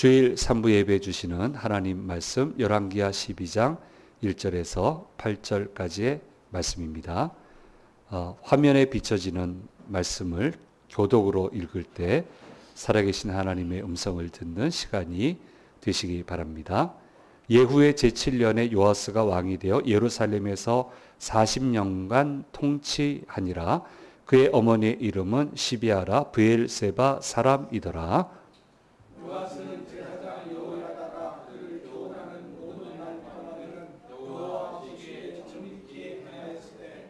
주일 3부 예배 주시는 하나님 말씀 열왕기하 12장 1절에서 8절까지의 말씀입니다. 화면에 비춰지는 말씀을 교독으로 읽을 때 살아계신 하나님의 음성을 듣는 시간이 되시기 바랍니다. 예후의 제7년에 요아스가 왕이 되어 예루살렘에서 40년간 통치하니라. 그의 어머니의 이름은 시비아라 브엘세바 사람이더라. 요아스는 제사장 여호야다가 그를 교훈하는 모든 날 밤하늘은 여호와 보시기에 정직히 행하였으되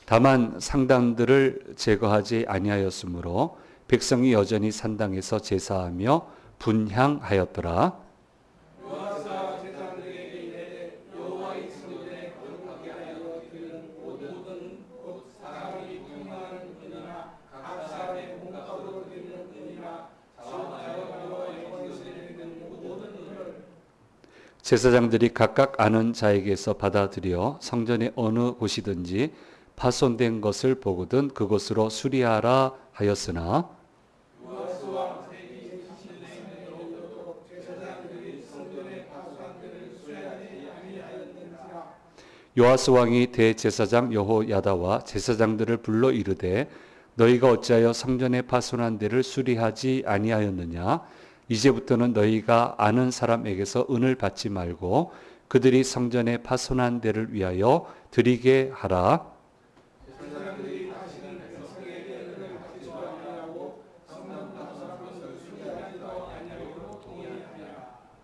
다만 상당들을 제거하지 아니하였으므로 백성이 여전히 산당에서 제사하며 분향하였더라. 요아스가 제사장들에게 이르되 여호와의 성전에 거룩하게 하여 드리는 모든 곧 사람이 분향하는 은이나 각 사람의 몸값으로 드리는 은이나 제사장들이 각각 아는 자에게서 받아들여 성전의 어느 곳이든지 파손된 것을 보거든 그곳으로 수리하라 하였으나 요아스 왕이 대제사장 여호야다와 제사장들을 불러 이르되 너희가 어찌하여 성전의 파손한 데를 수리하지 아니하였느냐? 이제부터는 너희가 아는 사람에게서 은을 받지 말고 그들이 성전의 파손한 데를 위하여 드리게 하라.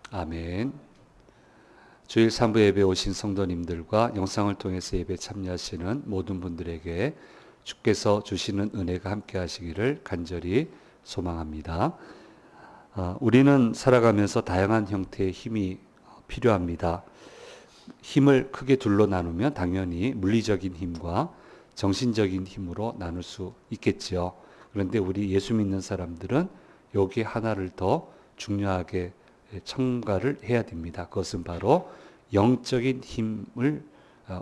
아멘. 주일 3부 예배 오신 성도님들과 영상을 통해서 예배 참여하시는 모든 분들에게 주께서 주시는 은혜가 함께 하시기를 간절히 소망합니다. 우리는 살아가면서 다양한 형태의 힘이 필요합니다. 힘을 크게 둘로 나누면 당연히 물리적인 힘과 정신적인 힘으로 나눌 수 있겠지요. 그런데 우리 예수 믿는 사람들은 여기 하나를 더 중요하게 첨가를 해야 됩니다. 그것은 바로 영적인 힘을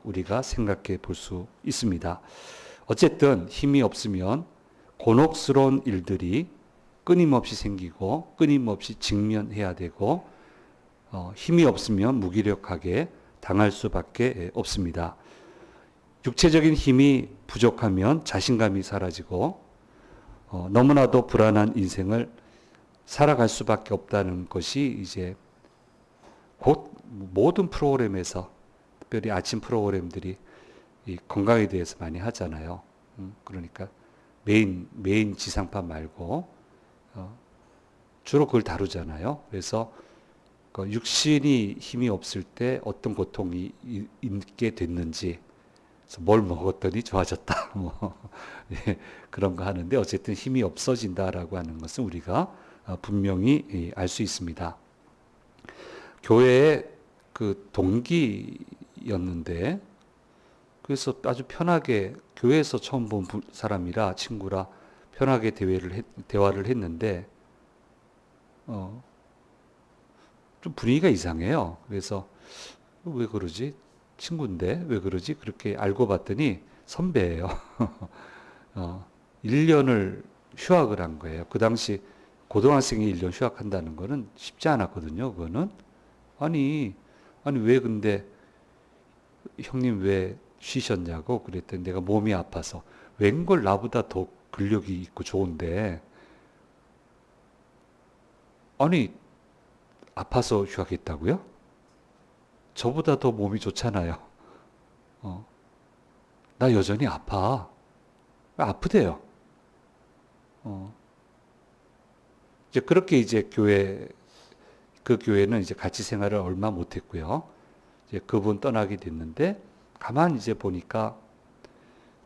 우리가 생각해 볼 수 있습니다. 어쨌든 힘이 없으면 곤혹스러운 일들이 끊임없이 생기고 끊임없이 직면해야 되고 힘이 없으면 무기력하게 당할 수밖에 없습니다. 육체적인 힘이 부족하면 자신감이 사라지고 너무나도 불안한 인생을 살아갈 수밖에 없다는 것이 이제 곧 모든 프로그램에서 특별히 아침 프로그램들이 이 건강에 대해서 많이 하잖아요. 그러니까 메인 지상파 말고 주로 그걸 다루잖아요. 그래서 육신이 힘이 없을 때 어떤 고통이 있게 됐는지, 뭘 먹었더니 좋아졌다, 예, 그런 거 하는데 어쨌든 힘이 없어진다라고 하는 것은 우리가 분명히 알 수 있습니다. 교회의 그 동기였는데 그래서 아주 편하게 교회에서 처음 본 사람이라 친구라 편하게 대화를 했는데 좀 분위기가 이상해요. 그래서 왜 그러지? 친구인데 왜 그러지? 그렇게 알고 봤더니 선배예요. 1년을 휴학을 한 거예요. 그 당시 고등학생이 1년 휴학한다는 거는 쉽지 않았거든요. 그거는 아니 왜 근데 형님 왜 쉬셨냐고 그랬더니 내가 몸이 아파서. 웬걸 나보다 더 근력이 있고 좋은데 아니 아파서 휴학했다고요? 저보다 더 몸이 좋잖아요. 나 여전히 아파. 아프대요. 이제 그렇게 이제 그 교회는 이제 같이 생활을 얼마 못했고요. 이제 그분 떠나게 됐는데 가만히 이제 보니까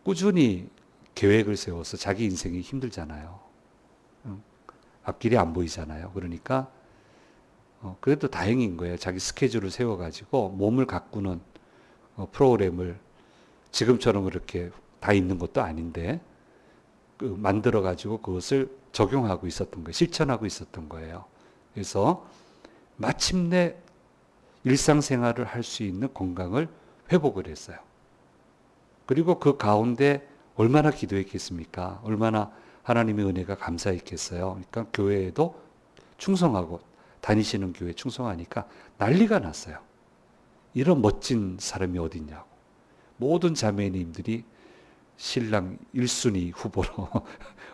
꾸준히 계획을 세워서 자기 인생이 힘들잖아요. 앞길이 안 보이잖아요. 그러니까 그래도 다행인 거예요. 자기 스케줄을 세워가지고 몸을 가꾸는 프로그램을 지금처럼 그렇게 다 있는 것도 아닌데 만들어가지고 그것을 적용하고 있었던 거예요. 실천하고 있었던 거예요. 그래서 마침내 일상생활을 할 수 있는 건강을 회복을 했어요. 그리고 그 가운데 얼마나 기도했겠습니까? 얼마나 하나님의 은혜가 감사했겠어요. 그러니까 교회에도 충성하고 다니시는 교회 충성하니까 난리가 났어요. 이런 멋진 사람이 어딨냐고. 모든 자매님들이 신랑 1순위 후보로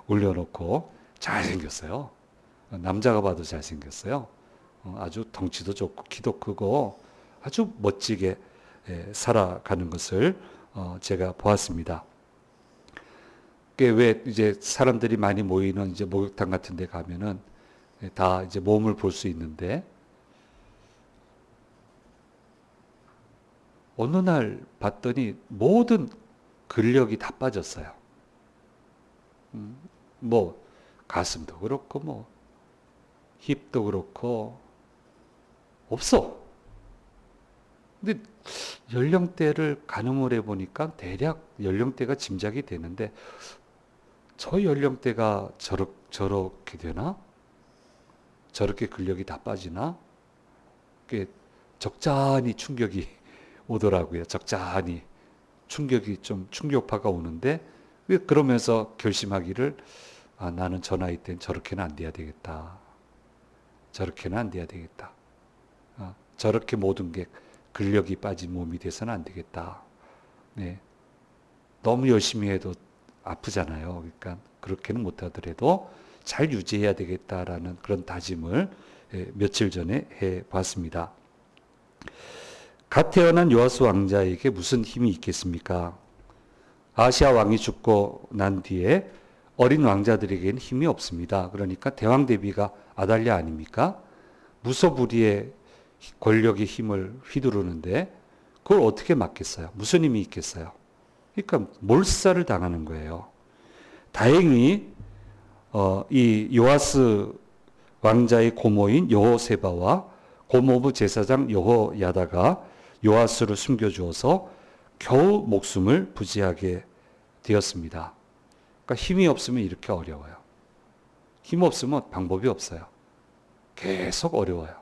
올려놓고 잘생겼어요. 남자가 봐도 잘생겼어요. 아주 덩치도 좋고 키도 크고 아주 멋지게 살아가는 것을 제가 보았습니다. 왜 이제 사람들이 많이 모이는 이제 목욕탕 같은 데 가면은 다 이제 몸을 볼 수 있는데 어느 날 봤더니 모든 근력이 다 빠졌어요. 뭐 가슴도 그렇고 뭐 힙도 그렇고 없어. 근데 연령대를 가늠을 해보니까 대략 연령대가 짐작이 되는데 저 연령대가 저렇게 되나? 저렇게 근력이 다 빠지나? 그게 적잖이 충격이 오더라고요. 적잖이 충격이 좀 충격파가 오는데 그러면서 결심하기를 나는 저 나이 땐 저렇게는 안 돼야 되겠다. 저렇게는 안 돼야 되겠다. 저렇게 모든 게 근력이 빠진 몸이 돼서는 안 되겠다. 네. 너무 열심히 해도 아프잖아요. 그러니까 그렇게는 못하더라도 잘 유지해야 되겠다라는 그런 다짐을 며칠 전에 해봤습니다. 갓 태어난 요아스 왕자에게 무슨 힘이 있겠습니까? 아시아 왕이 죽고 난 뒤에 어린 왕자들에게는 힘이 없습니다. 그러니까 대왕 대비가 아달랴 아닙니까? 무소불위의 권력의 힘을 휘두르는데 그걸 어떻게 막겠어요? 무슨 힘이 있겠어요? 그러니까 몰살을 당하는 거예요. 다행히 이 요아스 왕자의 고모인 여호세바와 고모부 제사장 여호야다가 요아스를 숨겨주어서 겨우 목숨을 부지하게 되었습니다. 그러니까 힘이 없으면 이렇게 어려워요. 힘 없으면 방법이 없어요. 계속 어려워요.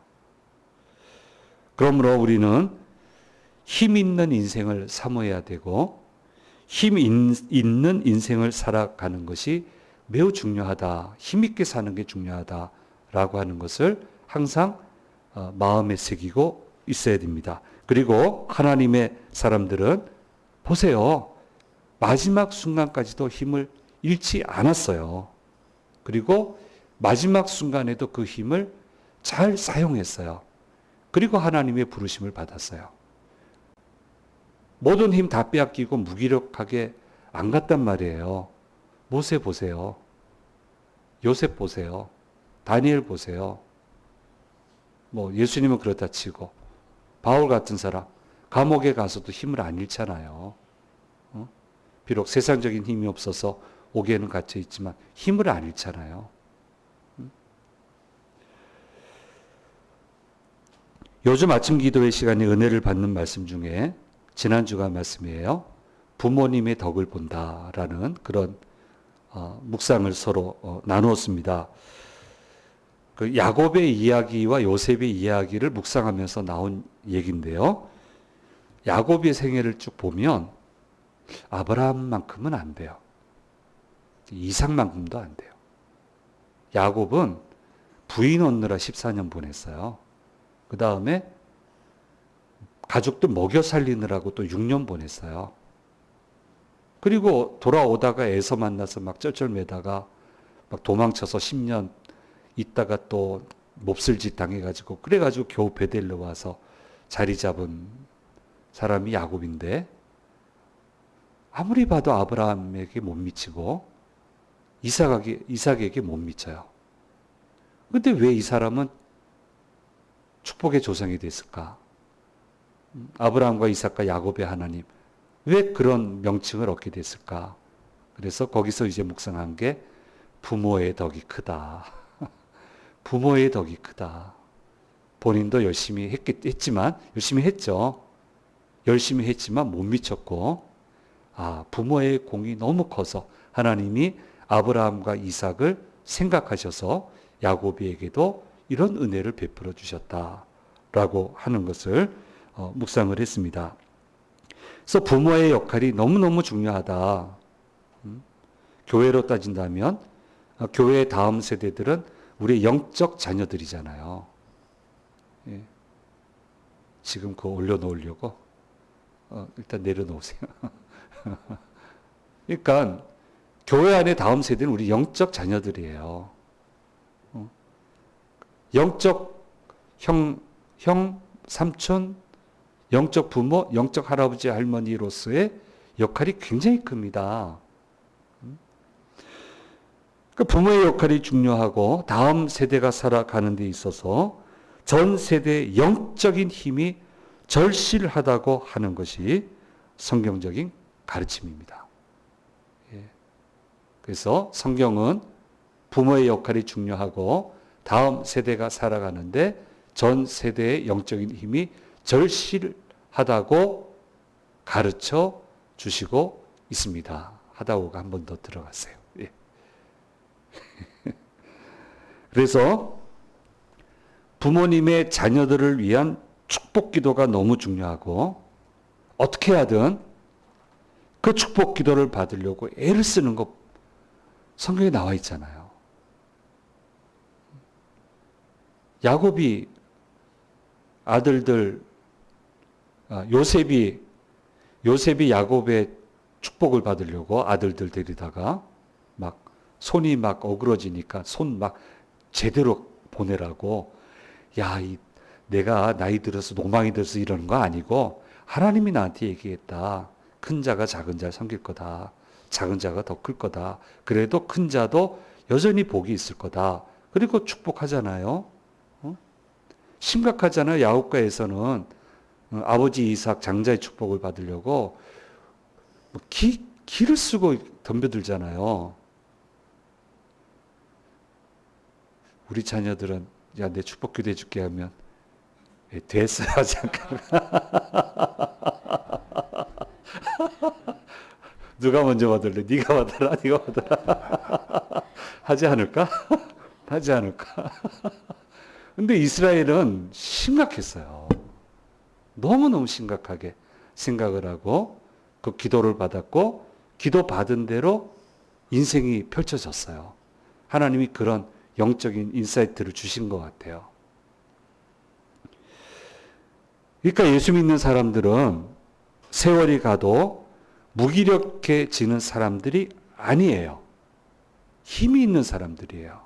그러므로 우리는 힘 있는 인생을 사모해야 되고 힘 있는 인생을 살아가는 것이 매우 중요하다. 힘 있게 사는 게 중요하다라고 하는 것을 항상 마음에 새기고 있어야 됩니다. 그리고 하나님의 사람들은 보세요. 마지막 순간까지도 힘을 잃지 않았어요. 그리고 마지막 순간에도 그 힘을 잘 사용했어요. 그리고 하나님의 부르심을 받았어요. 모든 힘 다 빼앗기고 무기력하게 안 갔단 말이에요. 모세 보세요. 요셉 보세요. 다니엘 보세요. 뭐 예수님은 그렇다 치고 바울 같은 사람 감옥에 가서도 힘을 안 잃잖아요. 비록 세상적인 힘이 없어서 옥에는 갇혀 있지만 힘을 안 잃잖아요. 요즘 아침 기도의 시간에 은혜를 받는 말씀 중에 지난주가 말씀이에요. 부모님의 덕을 본다라는 그런 묵상을 서로 나누었습니다. 그 야곱의 이야기와 요셉의 이야기를 묵상하면서 나온 얘기인데요. 야곱의 생애를 쭉 보면 아브라함만큼은 안 돼요. 이삭만큼도 안 돼요. 야곱은 부인 얻느라 14년 보냈어요. 그 다음에 가족들 먹여 살리느라고 또 6년 보냈어요. 그리고 돌아오다가 에서 만나서 막 쩔쩔매다가 막 도망쳐서 10년 있다가 또 몹쓸 짓 당해가지고 그래가지고 겨우 베델로 와서 자리 잡은 사람이 야곱인데 아무리 봐도 아브라함에게 못 미치고 이삭에게 못 미쳐요. 근데 왜 이 사람은 축복의 조상이 됐을까? 아브라함과 이삭과 야곱의 하나님 왜 그런 명칭을 얻게 됐을까? 그래서 거기서 이제 묵상한 게 부모의 덕이 크다. 부모의 덕이 크다. 본인도 열심히 했지만 열심히 했죠. 열심히 했지만 못 미쳤고 부모의 공이 너무 커서 하나님이 아브라함과 이삭을 생각하셔서 야곱에게도 이런 은혜를 베풀어 주셨다라고 하는 것을 묵상을 했습니다. 그래서 부모의 역할이 너무너무 중요하다. 교회로 따진다면 교회의 다음 세대들은 우리의 영적 자녀들이잖아요. 예. 지금 그거 올려놓으려고 일단 내려놓으세요. 그러니까 교회 안에 다음 세대는 우리 영적 자녀들이에요. 영적 형, 삼촌, 영적 부모, 영적 할아버지, 할머니로서의 역할이 굉장히 큽니다. 그 부모의 역할이 중요하고 다음 세대가 살아가는 데 있어서 전 세대의 영적인 힘이 절실하다고 하는 것이 성경적인 가르침입니다. 예. 그래서 성경은 부모의 역할이 중요하고 다음 세대가 살아가는데 전 세대의 영적인 힘이 절실하다고 가르쳐 주시고 있습니다. 하다고가 한 번 더 들어갔어요. 예. 그래서 부모님의 자녀들을 위한 축복 기도가 너무 중요하고 어떻게 하든 그 축복 기도를 받으려고 애를 쓰는 것 성경에 나와 있잖아요. 야곱이 아들들 요셉이 야곱의 축복을 받으려고 아들들 데리다가 막 손이 막 어그러지니까 손 막 제대로 보내라고 내가 나이 들어서 노망이 들어서 이러는 거 아니고 하나님이 나한테 얘기했다. 큰 자가 작은 자를 섬길 거다. 작은 자가 더 클 거다. 그래도 큰 자도 여전히 복이 있을 거다. 그리고 축복하잖아요. 심각하잖아요. 야곱가에서는 아버지 이삭 장자의 축복을 받으려고 기를 쓰고 덤벼들잖아요. 우리 자녀들은 내 축복 기도해 줄게 하면 됐어요. 잠깐. 누가 먼저 받을래? 네가 받아라. 네가 받아라. 하지 않을까? 하지 않을까? 근데 이스라엘은 심각했어요. 너무너무 심각하게 생각을 하고 그 기도를 받았고 기도 받은 대로 인생이 펼쳐졌어요. 하나님이 그런 영적인 인사이트를 주신 것 같아요. 그러니까 예수 믿는 사람들은 세월이 가도 무기력해지는 사람들이 아니에요. 힘이 있는 사람들이에요.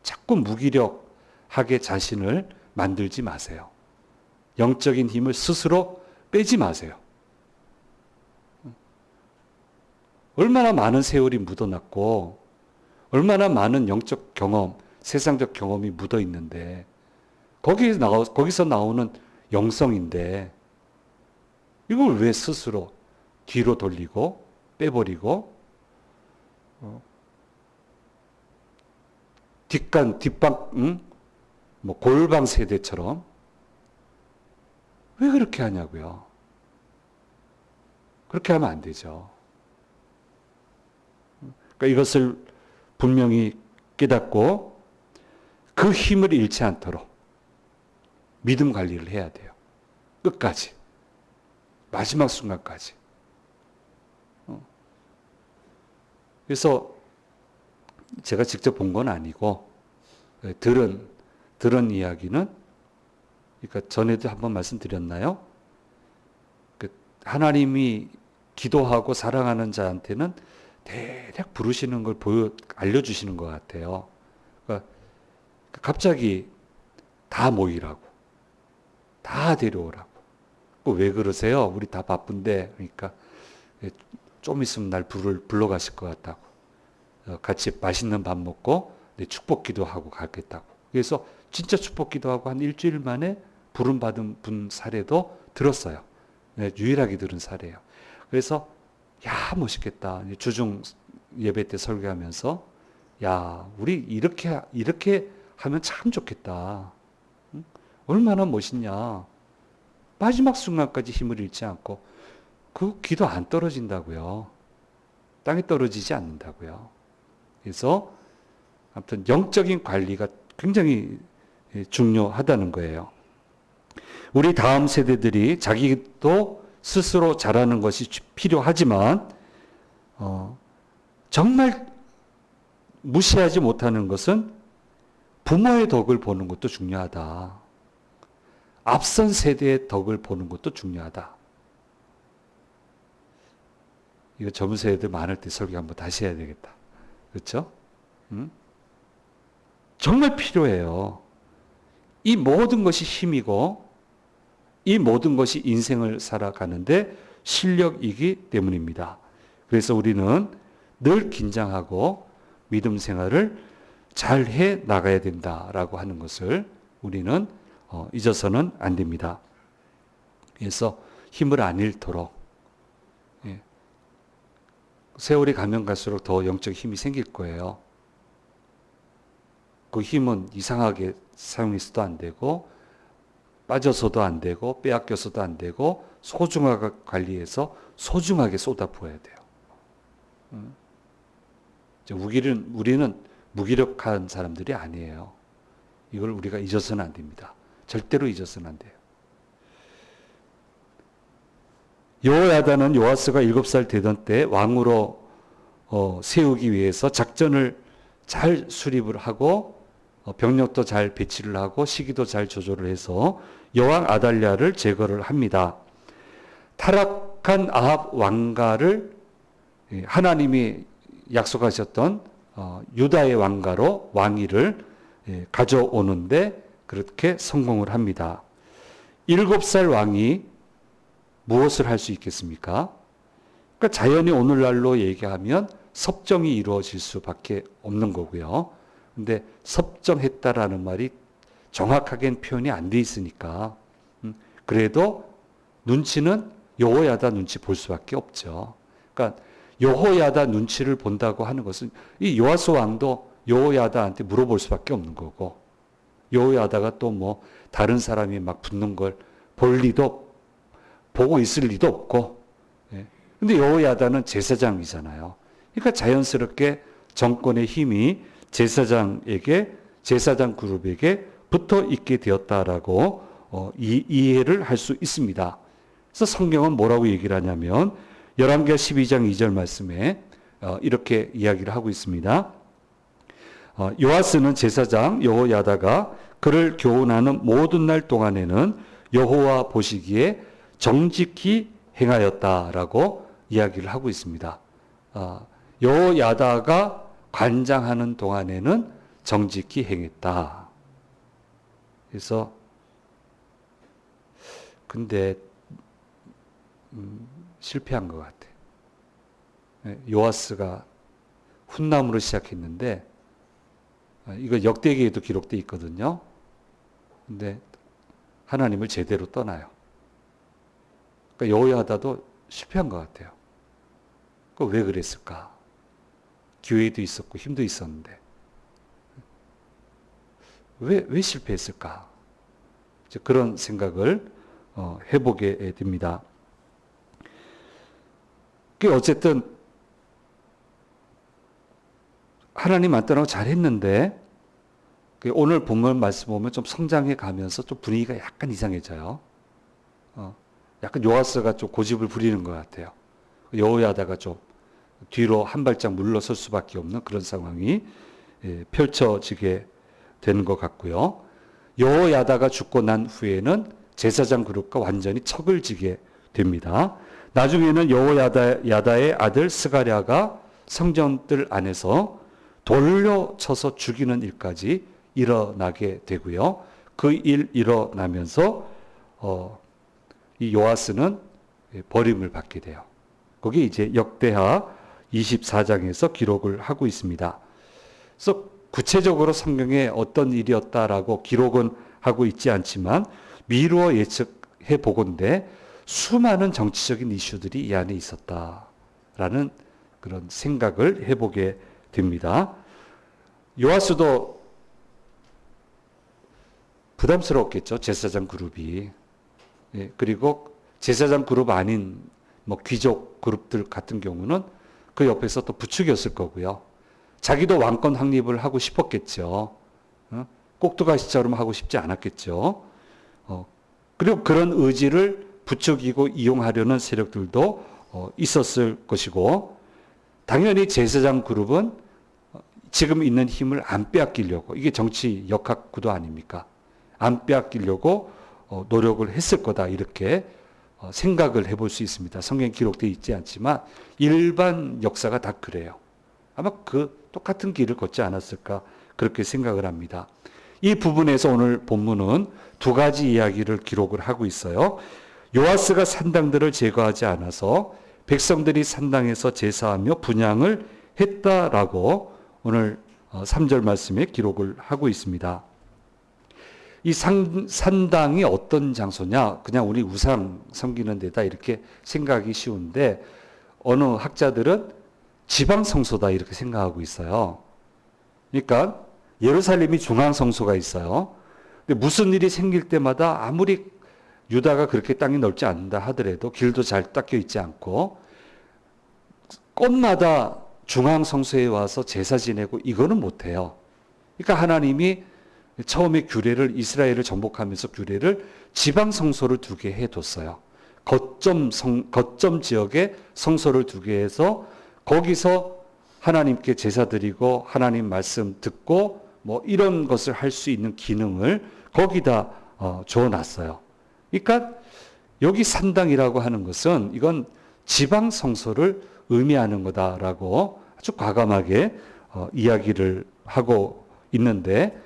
자꾸 무기력하게 자신을 만들지 마세요. 영적인 힘을 스스로 빼지 마세요. 얼마나 많은 세월이 묻어났고 얼마나 많은 영적 경험, 세상적 경험이 묻어 있는데 거기서 나오는 영성인데 이걸 왜 스스로 뒤로 돌리고 빼버리고 골방 세대처럼 왜 그렇게 하냐고요. 그렇게 하면 안 되죠. 그러니까 이것을 분명히 깨닫고 그 힘을 잃지 않도록 믿음 관리를 해야 돼요. 끝까지. 마지막 순간까지. 그래서 제가 직접 본 건 아니고 들은 이야기는 그러니까 전에도 한번 말씀드렸나요? 하나님이 기도하고 사랑하는 자한테는 대략 부르시는 걸 알려주시는 것 같아요. 그러니까 갑자기 다 모이라고. 다 데려오라고. 왜 그러세요? 우리 다 바쁜데. 그러니까 좀 있으면 날 불러가실 것 같다고. 같이 맛있는 밥 먹고 축복 기도하고 가겠다고. 그래서 진짜 축복 기도하고 한 일주일 만에 부름 받은 분 사례도 들었어요. 유일하게 들은 사례예요. 그래서 멋있겠다. 주중 예배 때 설교하면서 우리 이렇게 하면 참 좋겠다. 응? 얼마나 멋있냐. 마지막 순간까지 힘을 잃지 않고 그 기도 안 떨어진다고요. 땅에 떨어지지 않는다고요. 그래서 아무튼 영적인 관리가 굉장히 중요하다는 거예요. 우리 다음 세대들이 자기도 스스로 잘하는 것이 필요하지만 정말 무시하지 못하는 것은 부모의 덕을 보는 것도 중요하다. 앞선 세대의 덕을 보는 것도 중요하다. 이거 젊은 세대들 많을 때 설교 한번 다시 해야 되겠다. 그렇죠? 정말 필요해요. 이 모든 것이 힘이고 이 모든 것이 인생을 살아가는데 실력이기 때문입니다. 그래서 우리는 늘 긴장하고 믿음 생활을 잘 해 나가야 된다라고 하는 것을 우리는 잊어서는 안 됩니다. 그래서 힘을 안 잃도록, 세월이 가면 갈수록 더 영적 힘이 생길 거예요. 그 힘은 이상하게 사용해서도 안 되고 빠져서도 안 되고 빼앗겨서도 안 되고 소중하게 관리해서 소중하게 쏟아부어야 돼요. 우리는 무기력한 사람들이 아니에요. 이걸 우리가 잊어서는 안 됩니다. 절대로 잊어서는 안 돼요. 여호야다는 요아스가 7살 되던 때 왕으로 세우기 위해서 작전을 잘 수립을 하고 병력도 잘 배치를 하고 시기도 잘 조절을 해서 여왕 아달랴를 제거를 합니다. 타락한 아합 왕가를 하나님이 약속하셨던 유다의 왕가로 왕위를 가져오는데 그렇게 성공을 합니다. 7살 왕이 무엇을 할 수 있겠습니까? 그러니까 자연히 오늘날로 얘기하면 섭정이 이루어질 수밖에 없는 거고요. 근데 섭정했다라는 말이 정확하게는 표현이 안 돼 있으니까 그래도 눈치는 여호야다 눈치 볼 수밖에 없죠. 그러니까 여호야다 눈치를 본다고 하는 것은 이 요아스 왕도 여호야다한테 물어볼 수밖에 없는 거고 여호야다가 또 뭐 다른 사람이 막 붙는 걸 볼 리도 보고 있을 리도 없고 근데 여호야다는 제사장이잖아요. 그러니까 자연스럽게 정권의 힘이 제사장 그룹에게 붙어 있게 되었다라고 이해를 할 수 있습니다. 그래서 성경은 뭐라고 얘기를 하냐면 열왕기하 12장 2절 말씀에 이렇게 이야기를 하고 있습니다. 요아스는 제사장 여호야다가 그를 교훈하는 모든 날 동안에는 여호와 보시기에 정직히 행하였다라고 이야기를 하고 있습니다. 여호야다가 관장하는 동안에는 정직히 행했다. 그래서 근데 실패한 것 같아. 요아스가 훗남으로 시작했는데 이거 역대기에도 기록되어 있거든요. 근데 하나님을 제대로 떠나요. 그러니까 여호야다도 실패한 것 같아요. 왜 그랬을까? 기회도 있었고 힘도 있었는데 왜 실패했을까? 그런 생각을 해보게 됩니다. 어쨌든 하나님 안 떠나고 잘했는데 오늘 본문 말씀 보면 좀 성장해 가면서 좀 분위기가 약간 이상해져요. 약간 요아스가 좀 고집을 부리는 것 같아요. 여호야다가 좀 뒤로 한 발짝 물러설 수밖에 없는 그런 상황이 펼쳐지게 되는 것 같고요. 여호야다가 죽고 난 후에는 제사장 그룹과 완전히 척을 지게 됩니다. 나중에는 여호야다의 아들 스가랴가 성전들 안에서 돌려 쳐서 죽이는 일까지 일어나게 되고요. 그 일 일어나면서 이 요아스는 버림을 받게 돼요. 거기 이제 역대하 24장에서 기록을 하고 있습니다. 그래서 구체적으로 성경에 어떤 일이었다라고 기록은 하고 있지 않지만 미루어 예측해 보건대 수많은 정치적인 이슈들이 이 안에 있었다라는 그런 생각을 해보게 됩니다. 요아스도 부담스러웠겠죠. 제사장 그룹이. 그리고 제사장 그룹 아닌 뭐 귀족 그룹들 같은 경우는 그 옆에서 또 부추겼을 거고요. 자기도 왕권 확립을 하고 싶었겠죠. 꼭두가시처럼 하고 싶지 않았겠죠. 그리고 그런 의지를 부추기고 이용하려는 세력들도 있었을 것이고 당연히 제사장 그룹은 지금 있는 힘을 안 빼앗기려고 이게 정치 역학구도 아닙니까? 안 빼앗기려고 노력을 했을 거다 이렇게 생각을 해볼 수 있습니다. 성경에 기록되어 있지 않지만 일반 역사가 다 그래요. 아마 그 똑같은 길을 걷지 않았을까 그렇게 생각을 합니다. 이 부분에서 오늘 본문은 두 가지 이야기를 기록을 하고 있어요. 요아스가 산당들을 제거하지 않아서 백성들이 산당에서 제사하며 분향을 했다라고 오늘 3절 말씀에 기록을 하고 있습니다. 이 산당이 어떤 장소냐? 그냥 우리 우상 섬기는 데다 이렇게 생각하기 쉬운데 어느 학자들은 지방 성소다 이렇게 생각하고 있어요. 그러니까 예루살렘이 중앙 성소가 있어요. 근데 무슨 일이 생길 때마다 아무리 유다가 그렇게 땅이 넓지 않는다 하더라도 길도 잘 닦여 있지 않고 꽃마다 중앙 성소에 와서 제사 지내고 이거는 못해요. 그러니까 하나님이 처음에 규례를 이스라엘을 정복하면서 규례를 지방 성소를 두게 해뒀어요. 거점 지역에 성소를 두게 해서 거기서 하나님께 제사 드리고 하나님 말씀 듣고 뭐 이런 것을 할 수 있는 기능을 거기다 줘놨어요. 그러니까 여기 산당이라고 하는 것은 이건 지방 성소를 의미하는 거다라고 아주 과감하게 이야기를 하고 있는데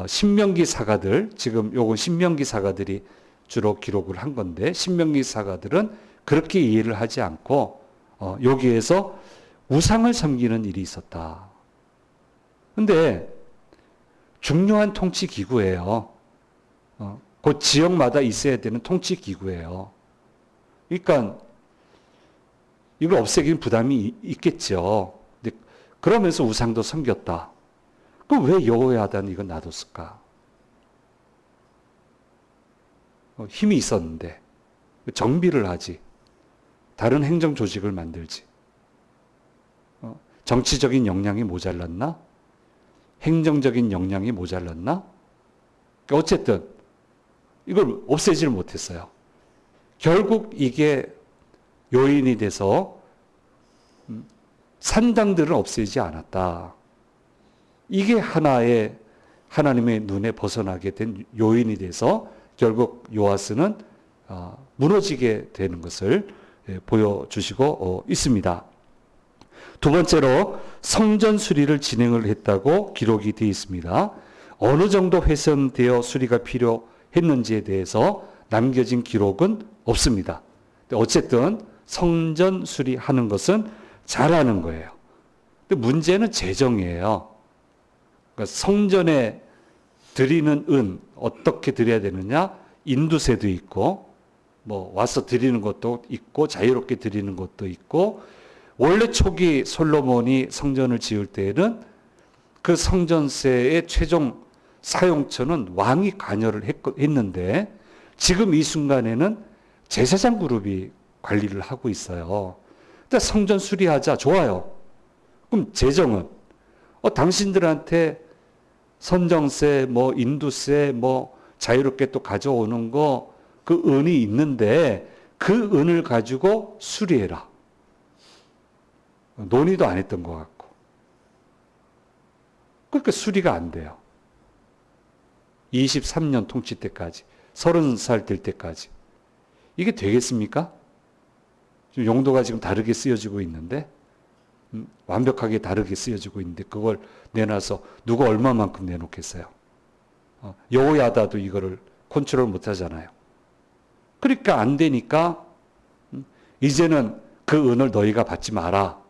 신명기 사가들, 지금 요건 신명기 사가들이 주로 기록을 한 건데 신명기 사가들은 그렇게 이해를 하지 않고 여기에서 우상을 섬기는 일이 있었다. 근데 중요한 통치 기구예요. 그 지역마다 있어야 되는 통치 기구예요. 그러니까 이걸 없애기는 부담이 있겠죠. 근데 그러면서 우상도 섬겼다. 그럼 왜 여호야다는 이걸 놔뒀을까? 힘이 있었는데 정비를 하지. 다른 행정 조직을 만들지. 정치적인 역량이 모자랐나? 행정적인 역량이 모자랐나? 어쨌든 이걸 없애지를 못했어요. 결국 이게 요인이 돼서 산당들은 없애지 않았다. 이게 하나의 하나님의 눈에 벗어나게 된 요인이 돼서 결국 요아스는 무너지게 되는 것을 보여주시고 있습니다. 두 번째로 성전 수리를 진행을 했다고 기록이 되어 있습니다. 어느 정도 훼손되어 수리가 필요했는지에 대해서 남겨진 기록은 없습니다. 어쨌든 성전 수리하는 것은 잘하는 거예요. 근데 문제는 재정이에요. 그러니까 성전에 드리는 은 어떻게 드려야 되느냐? 인두세도 있고 뭐 와서 드리는 것도 있고 자유롭게 드리는 것도 있고 원래 초기 솔로몬이 성전을 지을 때에는 그 성전세의 최종 사용처는 왕이 관여를 했는데 지금 이 순간에는 제사장 그룹이 관리를 하고 있어요. 근데 성전 수리하자 좋아요. 그럼 재정은 당신들한테 선정세, 뭐 인두세, 뭐 자유롭게 또 가져오는 거 그 은이 있는데 그 은을 가지고 수리해라. 논의도 안 했던 것 같고. 그러니까 수리가 안 돼요. 23년 통치 때까지, 30살 될 때까지. 이게 되겠습니까? 지금 용도가 지금 다르게 쓰여지고 있는데, 완벽하게 다르게 쓰여지고 있는데, 그걸 내놔서 누가 얼마만큼 내놓겠어요? 여호야다도 이거를 컨트롤 못 하잖아요. 그러니까 안 되니까, 이제는 그 은을 너희가 받지 마라.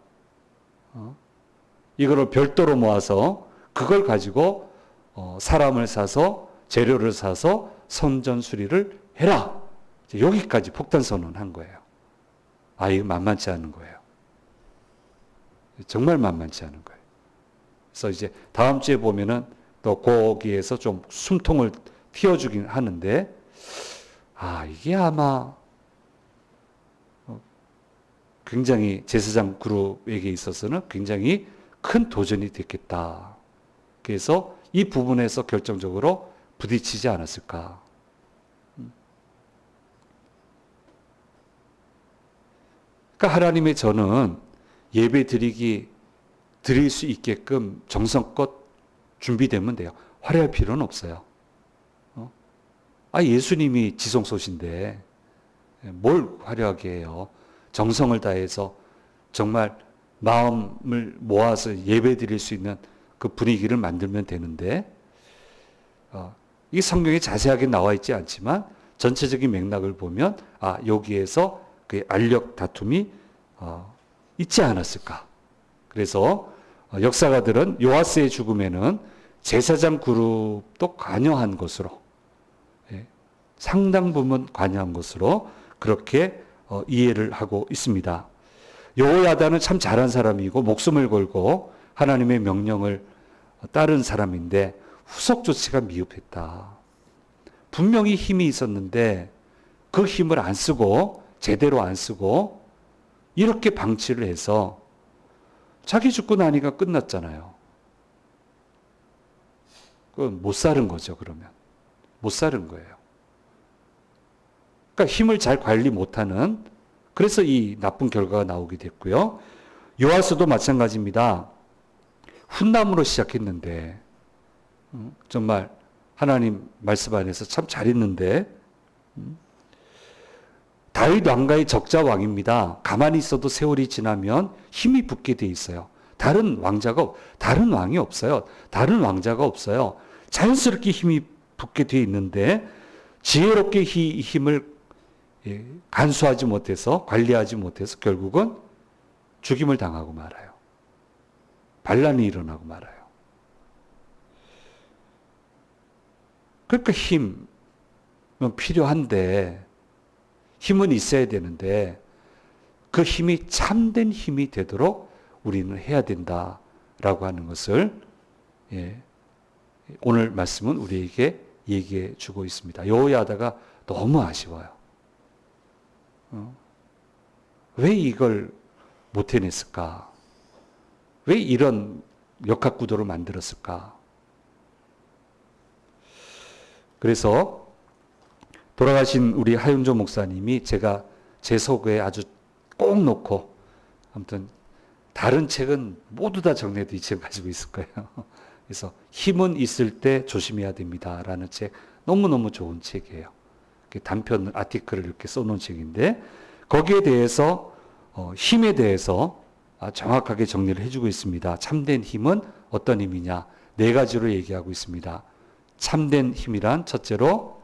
이거를 별도로 모아서 그걸 가지고 사람을 사서 재료를 사서 성전 수리를 해라. 여기까지 폭탄 선언한 거예요. 이거 만만치 않은 거예요. 정말 만만치 않은 거예요. 그래서 이제 다음 주에 보면은 또 거기에서 좀 숨통을 틔워주긴 하는데, 이게 아마 굉장히 제사장 그룹에게 있어서는 굉장히 큰 도전이 됐겠다. 그래서 이 부분에서 결정적으로 부딪히지 않았을까. 그러니까 하나님의 전은 예배 드릴 수 있게끔 정성껏 준비되면 돼요. 화려할 필요는 없어요. 예수님이 지성소신데 뭘 화려하게 해요. 정성을 다해서 정말 마음을 모아서 예배 드릴 수 있는 그 분위기를 만들면 되는데, 이 성경에 자세하게 나와 있지 않지만 전체적인 맥락을 보면 여기에서 그 알력 다툼이 있지 않았을까. 그래서 역사가들은 요아스의 죽음에는 제사장 그룹도 관여한 것으로, 상당 부분 관여한 것으로 그렇게 이해를 하고 있습니다. 여호야다는 참 잘한 사람이고 목숨을 걸고 하나님의 명령을 따른 사람인데 후속 조치가 미흡했다. 분명히 힘이 있었는데 그 힘을 안 쓰고, 제대로 안 쓰고 이렇게 방치를 해서 자기 죽고 나니까 끝났잖아요. 그건 못 사는 거죠, 그러면. 못 사는 거예요. 그러니까 힘을 잘 관리 못하는, 그래서 이 나쁜 결과가 나오게 됐고요. 요아스도 마찬가지입니다. 훈남으로 시작했는데 정말 하나님 말씀 안에서 참 잘했는데, 다윗 왕가의 적자 왕입니다. 가만히 있어도 세월이 지나면 힘이 붙게 돼 있어요. 다른 왕이 없어요. 다른 왕자가 없어요. 자연스럽게 힘이 붙게 돼 있는데 지혜롭게 이 힘을 간수하지 못해서, 관리하지 못해서 결국은 죽임을 당하고 말아요. 반란이 일어나고 말아요. 그러니까 힘은 필요한데, 힘은 있어야 되는데 그 힘이 참된 힘이 되도록 우리는 해야 된다라고 하는 것을 오늘 말씀은 우리에게 얘기해 주고 있습니다. 여호야다가 너무 아쉬워요. 왜 이걸 못 해냈을까? 왜 이런 역학구도를 만들었을까? 그래서 돌아가신 우리 하윤조 목사님이 제가 제 속에 아주 꼭 놓고, 아무튼 다른 책은 모두 다 정리해도 이 책 가지고 있을 거예요. 그래서 힘은 있을 때 조심해야 됩니다라는 책, 너무너무 좋은 책이에요. 단편 아티클을 이렇게 써놓은 책인데 거기에 대해서 힘에 대해서 정확하게 정리를 해주고 있습니다. 참된 힘은 어떤 힘이냐? 4가지로 얘기하고 있습니다. 참된 힘이란 첫째로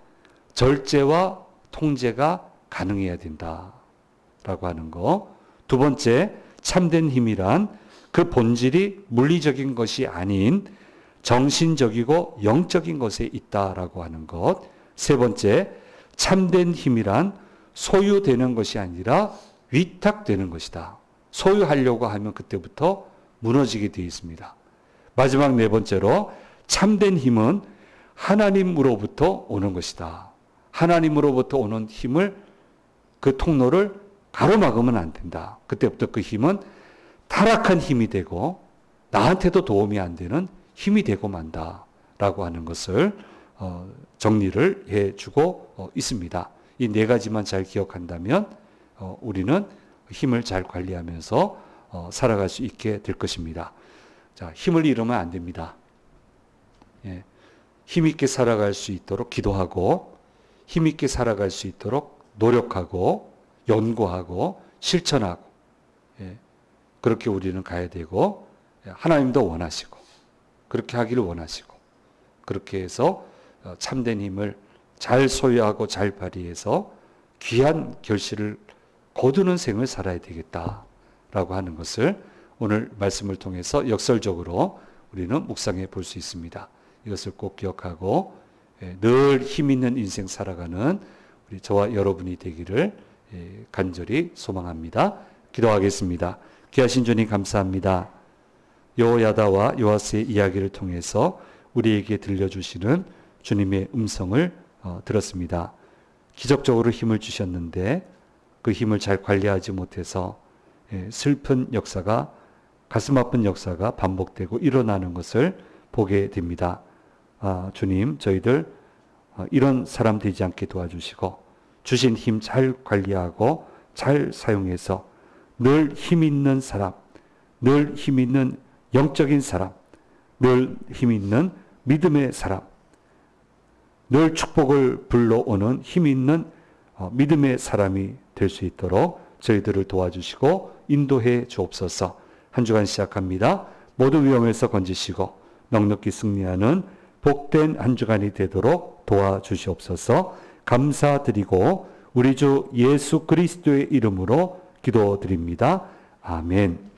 절제와 통제가 가능해야 된다라고 하는 거. 두 번째, 참된 힘이란 그 본질이 물리적인 것이 아닌 정신적이고 영적인 것에 있다라고 하는 것. 세 번째, 참된 힘이란 소유되는 것이 아니라 위탁되는 것이다. 소유하려고 하면 그때부터 무너지게 되어 있습니다. 마지막 4번째로, 참된 힘은 하나님으로부터 오는 것이다. 하나님으로부터 오는 힘을, 그 통로를 가로막으면 안 된다. 그때부터 그 힘은 타락한 힘이 되고 나한테도 도움이 안 되는 힘이 되고 만다라고 하는 것을 정리를 해주고 있습니다. 이 4가지만 잘 기억한다면 우리는 힘을 잘 관리하면서 살아갈 수 있게 될 것입니다. 자, 힘을 잃으면 안 됩니다. 힘있게 살아갈 수 있도록 기도하고, 힘있게 살아갈 수 있도록 노력하고, 연구하고, 실천하고, 그렇게 우리는 가야 되고, 하나님도 원하시고, 그렇게 하기를 원하시고, 그렇게 해서 참된 힘을 잘 소유하고 잘 발휘해서 귀한 결실을 거두는 생을 살아야 되겠다라고 하는 것을 오늘 말씀을 통해서 역설적으로 우리는 묵상해 볼 수 있습니다. 이것을 꼭 기억하고 늘 힘 있는 인생 살아가는 우리 저와 여러분이 되기를 간절히 소망합니다. 기도하겠습니다. 귀하신 주님 감사합니다. 여호야다와 요아스의 이야기를 통해서 우리에게 들려주시는 주님의 음성을 들었습니다. 기적적으로 힘을 주셨는데 그 힘을 잘 관리하지 못해서 슬픈 역사가, 가슴 아픈 역사가 반복되고 일어나는 것을 보게 됩니다. 주님, 저희들 이런 사람 되지 않게 도와주시고 주신 힘 잘 관리하고 잘 사용해서 늘 힘 있는 사람, 늘 힘 있는 영적인 사람, 늘 힘 있는 믿음의 사람, 늘 축복을 불러오는 힘 있는 믿음의 사람이 될 수 있도록 저희들을 도와주시고 인도해 주옵소서. 한 주간 시작합니다. 모든 위험에서 건지시고 넉넉히 승리하는 복된 한 주간이 되도록 도와주시옵소서. 감사드리고 우리 주 예수 그리스도의 이름으로 기도드립니다. 아멘.